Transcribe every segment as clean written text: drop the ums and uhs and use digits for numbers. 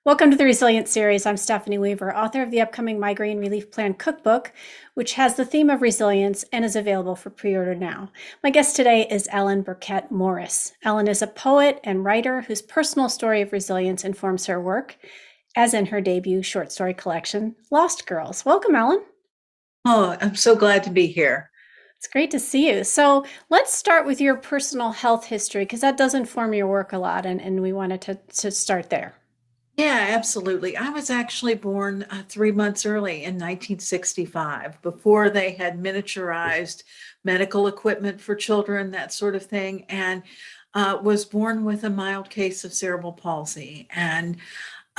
Welcome to the Resilience Series. I'm Stephanie Weaver, author of the upcoming Migraine Relief Plan Cookbook, which has the theme of resilience and is available for pre-order now. My guest today is Birkett Morris. Ellen is a poet and writer whose personal story of resilience informs her work, as in her debut short story collection, Lost Girls. Welcome, Ellen. Oh, I'm so glad to be here. It's great to see you. So let's start with your personal health history, because that does inform your work a lot, and we wanted to start there. Yeah, absolutely. I was actually born 3 months early in 1965, before they had miniaturized medical equipment for children, that sort of thing, and was born with a mild case of cerebral palsy. And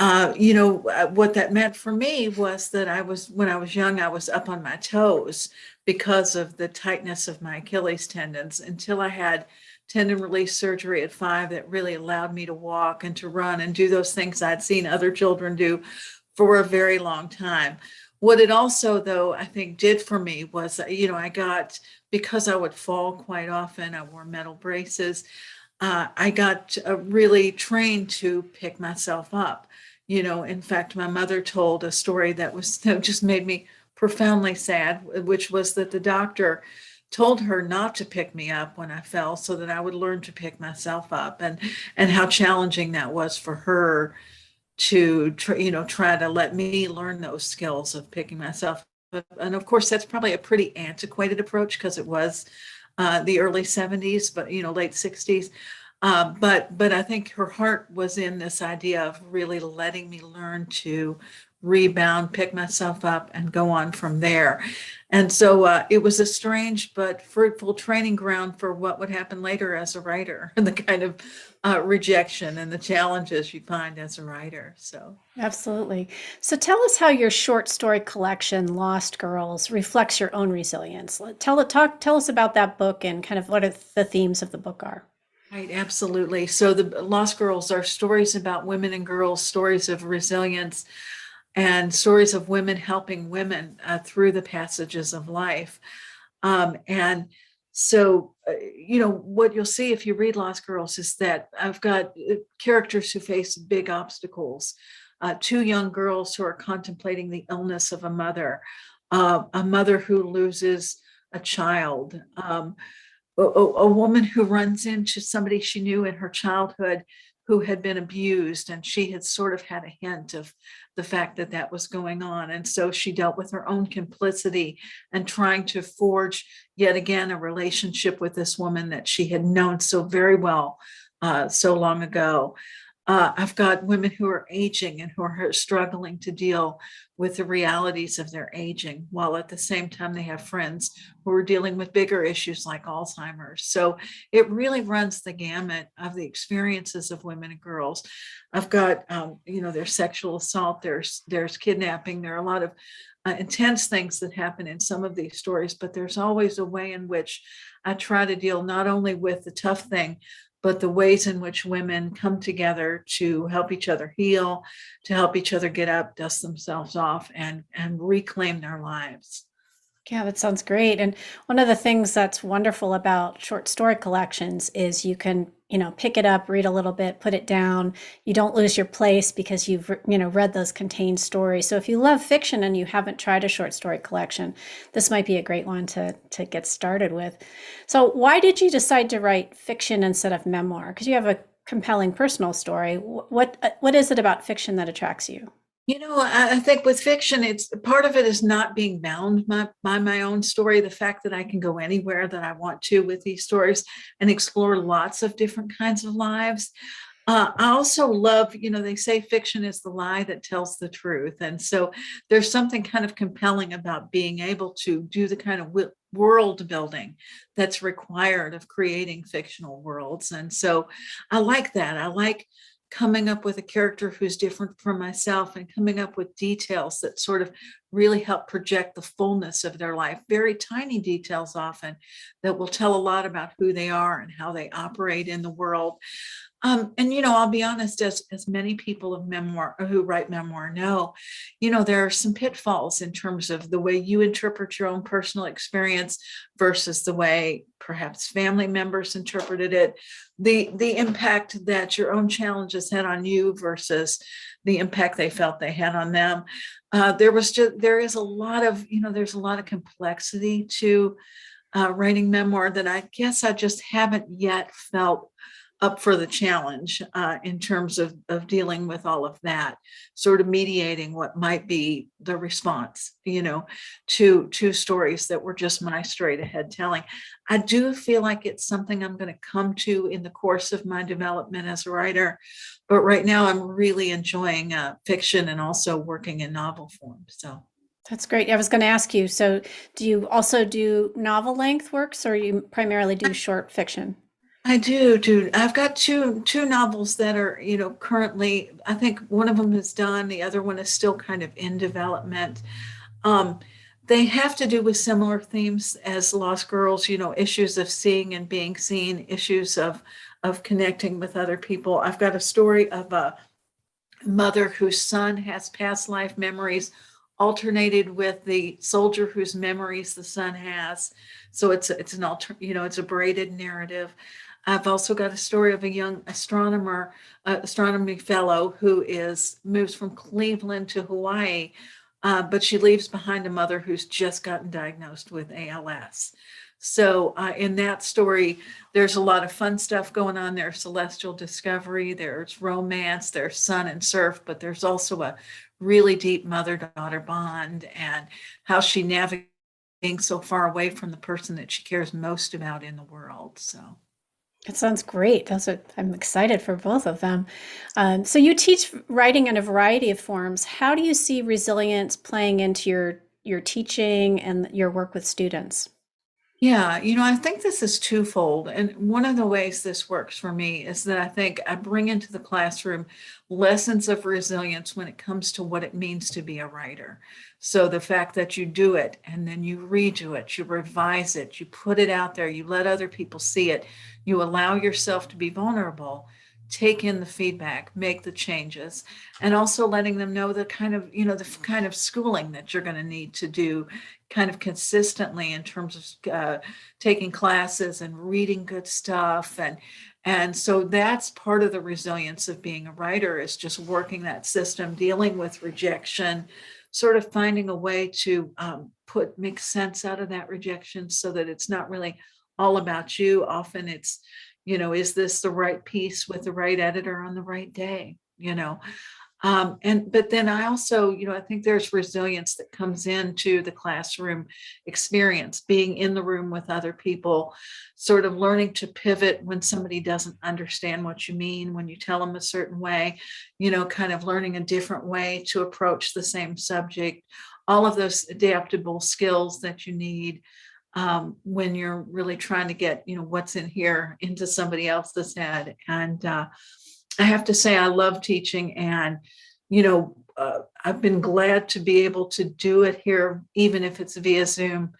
what that meant for me was that when I was young, I was up on my toes because of the tightness of my Achilles tendons until I had tendon release surgery at 5 that really allowed me to walk and to run and do those things I'd seen other children do for a very long time. What it also, though, I think did for me was, because I would fall quite often, I wore metal braces. I got really trained to pick myself up. In fact, my mother told a story that just made me profoundly sad, which was that the doctor told her not to pick me up when I fell so that I would learn to pick myself up, and how challenging that was for her to try to let me learn those skills of picking myself up. And of course, that's probably a pretty antiquated approach because it was the early 70s, but late 60s. But I think her heart was in this idea of really letting me learn to rebound, pick myself up, and go on from there. And so it was a strange but fruitful training ground for what would happen later as a writer, and the kind of rejection and the challenges you find as a writer. So. Absolutely. So tell us how your short story collection, Lost Girls, reflects your own resilience. Tell us about that book and kind of what the themes of the book are. Right, absolutely. So the Lost Girls are stories about women and girls, stories of resilience, and stories of women helping women through the passages of life. And so, what you'll see if you read Lost Girls is that I've got characters who face big obstacles. Two young girls who are contemplating the illness of a mother who loses a child, a woman who runs into somebody she knew in her childhood who had been abused, and she had sort of had a hint of the fact that that was going on. And so she dealt with her own complicity and trying to forge yet again a relationship with this woman that she had known so very well so long ago. I've got women who are aging and who are struggling to deal with the realities of their aging, while at the same time they have friends who are dealing with bigger issues like Alzheimer's. So it really runs the gamut of the experiences of women and girls. I've got, there's sexual assault, there's kidnapping, there are a lot of intense things that happen in some of these stories, but there's always a way in which I try to deal not only with the tough thing, but the ways in which women come together to help each other heal, to help each other get up, dust themselves off, and reclaim their lives. Yeah, that sounds great. And one of the things that's wonderful about short story collections is you can, pick it up, read a little bit, put it down. You don't lose your place because you've, read those contained stories. So if you love fiction and you haven't tried a short story collection, this might be a great one to get started with. So why did you decide to write fiction instead of memoir? Because you have a compelling personal story. What is it about fiction that attracts you? I think with fiction, it's part of it is not being bound by my own story. The fact that I can go anywhere that I want to with these stories and explore lots of different kinds of lives. I also love, they say fiction is the lie that tells the truth. And so there's something kind of compelling about being able to do the kind of world building that's required of creating fictional worlds. And so I like that. I like coming up with a character who's different from myself and coming up with details that sort of really help project the fullness of their life. Very tiny details often that will tell a lot about who they are and how they operate in the world. And I'll be honest, as many people of memoir who write memoir know, there are some pitfalls in terms of the way you interpret your own personal experience versus the way perhaps family members interpreted it, the impact that your own challenges had on you versus the impact they felt they had on them. There is a lot of, there's a lot of complexity to writing memoir that I guess I just haven't yet felt up for the challenge in terms of dealing with all of that, sort of mediating what might be the response, to stories that were just my straight ahead telling. I do feel like it's something I'm going to come to in the course of my development as a writer, but right now I'm really enjoying fiction and also working in novel form. So. That's great. I was going to ask you, so do you also do novel length works or you primarily do short fiction? I do. I've got two novels that are, currently, I think one of them is done, the other one is still kind of in development. Um, they have to do with similar themes as Lost Girls, issues of seeing and being seen, issues of connecting with other people. I've got a story of a mother whose son has past life memories alternated with the soldier whose memories the son has. So it's a braided narrative. I've also got a story of a young astronomy fellow who moves from Cleveland to Hawaii, but she leaves behind a mother who's just gotten diagnosed with ALS. So in that story, there's a lot of fun stuff going on. There's celestial discovery, there's romance, there's sun and surf, but there's also a really deep mother-daughter bond and how she navigates being so far away from the person that she cares most about in the world. So. That sounds great. I'm excited for both of them. So you teach writing in a variety of forms. How do you see resilience playing into your teaching and your work with students? Yeah, I think this is twofold. And one of the ways this works for me is that I think I bring into the classroom lessons of resilience when it comes to what it means to be a writer. So the fact that you do it and then you redo it, you revise it, you put it out there, you let other people see it, you allow yourself to be vulnerable, take in the feedback, make the changes, and also letting them know the kind of schooling that you're going to need to do kind of consistently in terms of taking classes and reading good stuff. And so that's part of the resilience of being a writer, is just working that system, dealing with rejection, sort of finding a way to make sense out of that rejection so that it's not really all about you. Often it's, is this the right piece with the right editor on the right day? But then I also, I think there's resilience that comes into the classroom experience, being in the room with other people, sort of learning to pivot when somebody doesn't understand what you mean, when you tell them a certain way, kind of learning a different way to approach the same subject, all of those adaptable skills that you need when you're really trying to get, what's in here into somebody else's head. And I have to say, I love teaching, and I've been glad to be able to do it here, even if it's via Zoom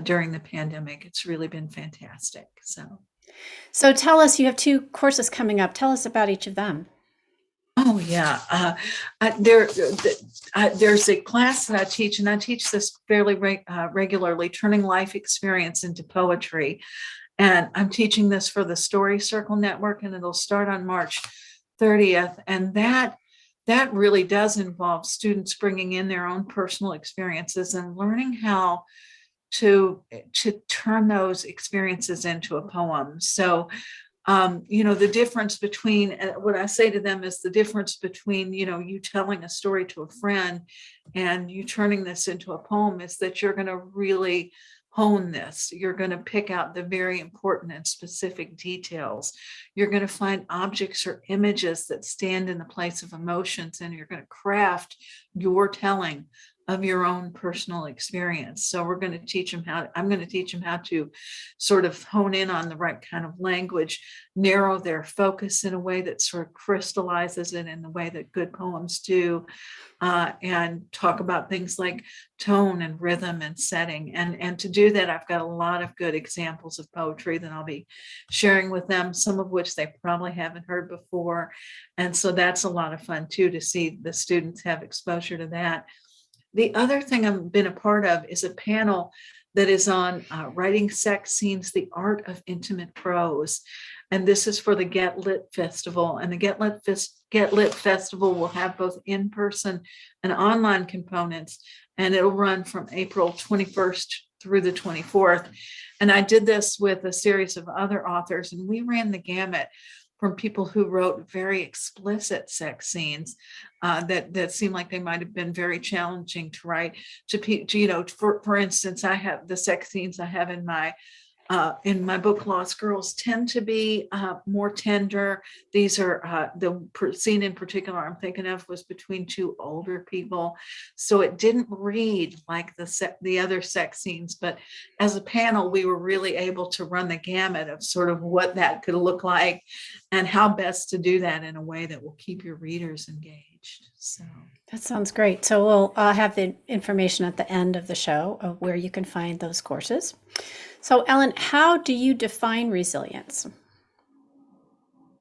during the pandemic. It's really been fantastic. So tell us, you have two courses coming up. Tell us about each of them. Oh yeah, there's a class that I teach, and I teach this fairly regularly, turning life experience into poetry. And I'm teaching this for the Story Circle Network, and it'll start on March 30th. And that really does involve students bringing in their own personal experiences and learning how to turn those experiences into a poem. So the difference between what I say to them is the difference between, you telling a story to a friend and you turning this into a poem is that you're going to really hone this. You're going to pick out the very important and specific details. You're going to find objects or images that stand in the place of emotions, and you're going to craft your telling of your own personal experience. So I'm going to teach them how to sort of hone in on the right kind of language, narrow their focus in a way that sort of crystallizes it in the way that good poems do, and talk about things like tone and rhythm and setting. And to do that, I've got a lot of good examples of poetry that I'll be sharing with them, some of which they probably haven't heard before. And so that's a lot of fun too, to see the students have exposure to that. The other thing I've been a part of is a panel that is on writing sex scenes, the art of intimate prose. And this is for the Get Lit Festival. And the Get Lit Get Lit Festival will have both in-person and online components, and it'll run from April 21st through the 24th. And I did this with a series of other authors, and we ran the gamut from people who wrote very explicit sex scenes that seemed like they might have been very challenging to write, to for instance, I have the sex scenes I have in my book, Lost Girls, tend to be more tender. These are the scene in particular I'm thinking of was between two older people. So it didn't read like the other sex scenes, but as a panel, we were really able to run the gamut of sort of what that could look like and how best to do that in a way that will keep your readers engaged. So That sounds great. So we'll have the information at the end of the show of where you can find those courses. So Ellen, how do you define resilience?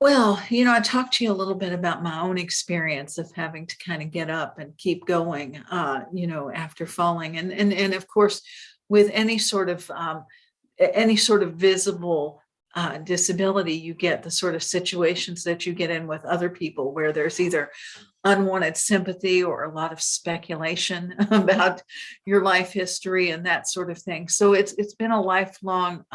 well, I talked to you a little bit about my own experience of having to kind of get up and keep going, after falling, and of course, with any sort of visible disability, you get the sort of situations that you get in with other people where there's either unwanted sympathy or a lot of speculation about your life history and that sort of thing. So it's been a lifelong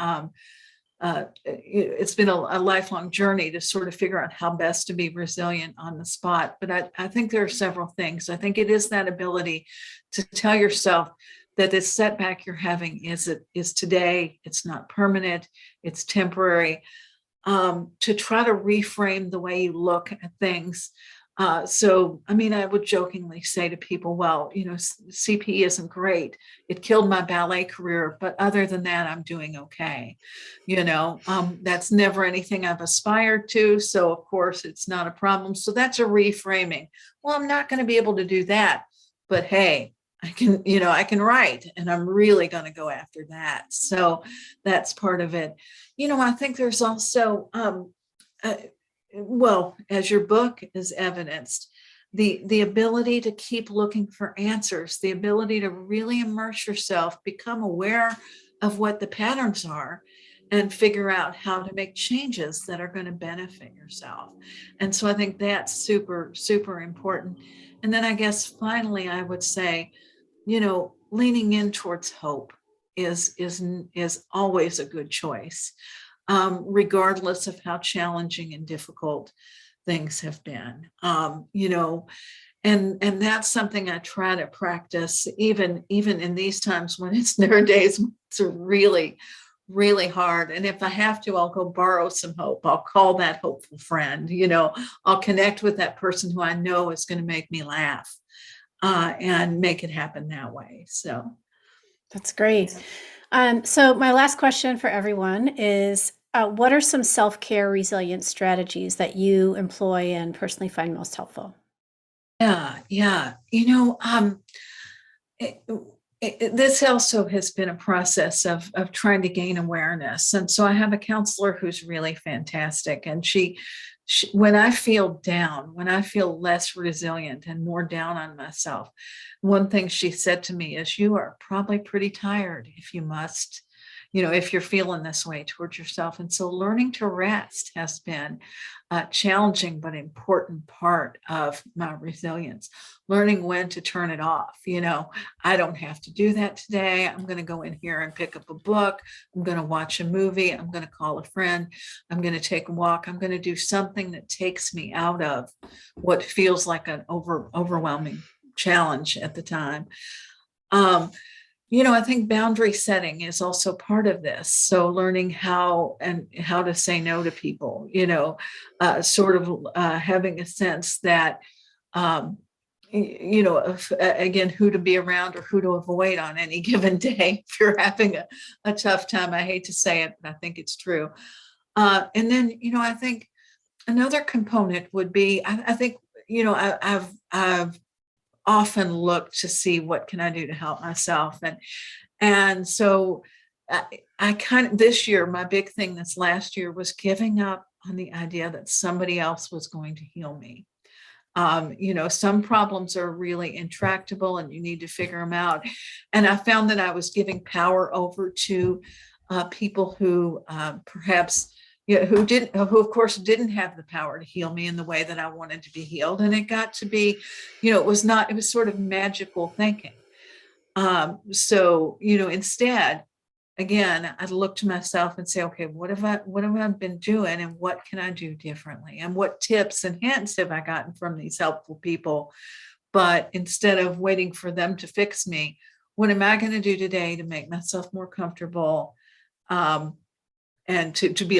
a lifelong journey to sort of figure out how best to be resilient on the spot. But I think there are several things. I think it is that ability to tell yourself that this setback you're having is today, it's not permanent, it's temporary, to try to reframe the way you look at things. I would jokingly say to people, well, CP isn't great. It killed my ballet career, but other than that, I'm doing okay. That's never anything I've aspired to. So of course it's not a problem. So that's a reframing. Well, I'm not going to be able to do that, but hey, I can write, and I'm really going to go after that. So that's part of it. I think there's also, as your book is evidenced, the ability to keep looking for answers, the ability to really immerse yourself, become aware of what the patterns are, and figure out how to make changes that are going to benefit yourself. And so I think that's super, super important. And then I guess finally, I would say, leaning in towards hope is always a good choice, regardless of how challenging and difficult things have been. And that's something I try to practice, even in these times when there are days when it's really, really hard. And if I have to, I'll go borrow some hope. I'll call that hopeful friend. I'll connect with that person who I know is going to make me laugh. And make it happen that way. So That's great. So my last question for everyone is, what are some self-care resilience strategies that you employ and personally find most helpful? yeah. This also has been a process of trying to gain awareness. And so I have a counselor who's really fantastic. And she when I feel down, when I feel less resilient and more down on myself, one thing she said to me is, you are probably pretty tired if you're feeling this way towards yourself. And so learning to rest has been a challenging but important part of my resilience. Learning when to turn it off. I don't have to do that today. I'm going to go in here and pick up a book. I'm going to watch a movie. I'm going to call a friend. I'm going to take a walk. I'm going to do something that takes me out of what feels like an overwhelming challenge at the time. I think boundary setting is also part of this. So learning how to say no to people, having a sense that, again, who to be around or who to avoid on any given day if you're having a tough time. I hate to say it, but I think it's true. And then, I think another component would be, I think, I've often look to see what can I do to help myself. And so I kind of, this year, my big thing this last year was giving up on the idea that somebody else was going to heal me. Some problems are really intractable and you need to figure them out. And I found that I was giving power over to people who perhaps yeah, who of course didn't have the power to heal me in the way that I wanted to be healed. And it got to be, it was sort of magical thinking. So, instead, again, I'd look to myself and say, okay, what have I been doing and what can I do differently? And what tips and hints have I gotten from these helpful people? But instead of waiting for them to fix me, what am I going to do today to make myself more comfortable? And to be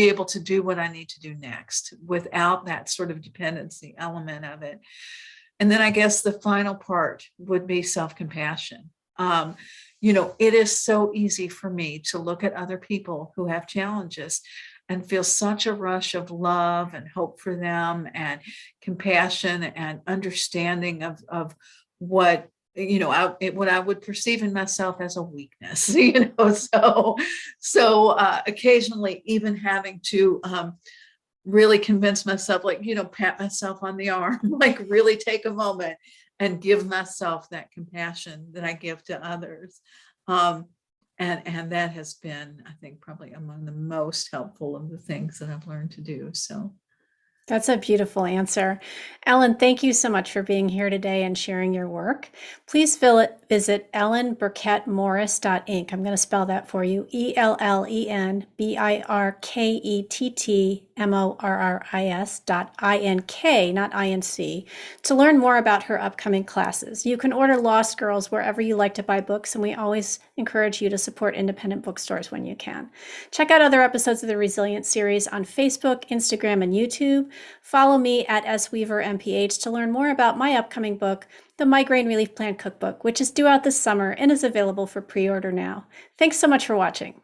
able to do what I need to do next without that sort of dependency element of it. And then I guess the final part would be self-compassion. It is so easy for me to look at other people who have challenges and feel such a rush of love and hope for them and compassion and understanding of what what I would perceive in myself as a weakness, so occasionally even having to really convince myself, like, pat myself on the arm, like really take a moment and give myself that compassion that I give to others. And that has been, I think, probably among the most helpful of the things that I've learned to do. So That's a beautiful answer. Ellen, thank you so much for being here today and sharing your work. Please visit ellenbirkettmorris.inc. I'm going to spell that for you. ELLENBirkettMorris.INK, not INC, to learn more about her upcoming classes. You can order Lost Girls wherever you like to buy books, and we always encourage you to support independent bookstores when you can. Check out other episodes of the Resilience series on Facebook, Instagram, and YouTube. Follow me at SWeaverMPH to learn more about my upcoming book, The Migraine Relief Plan Cookbook, which is due out this summer and is available for pre-order now. Thanks so much for watching.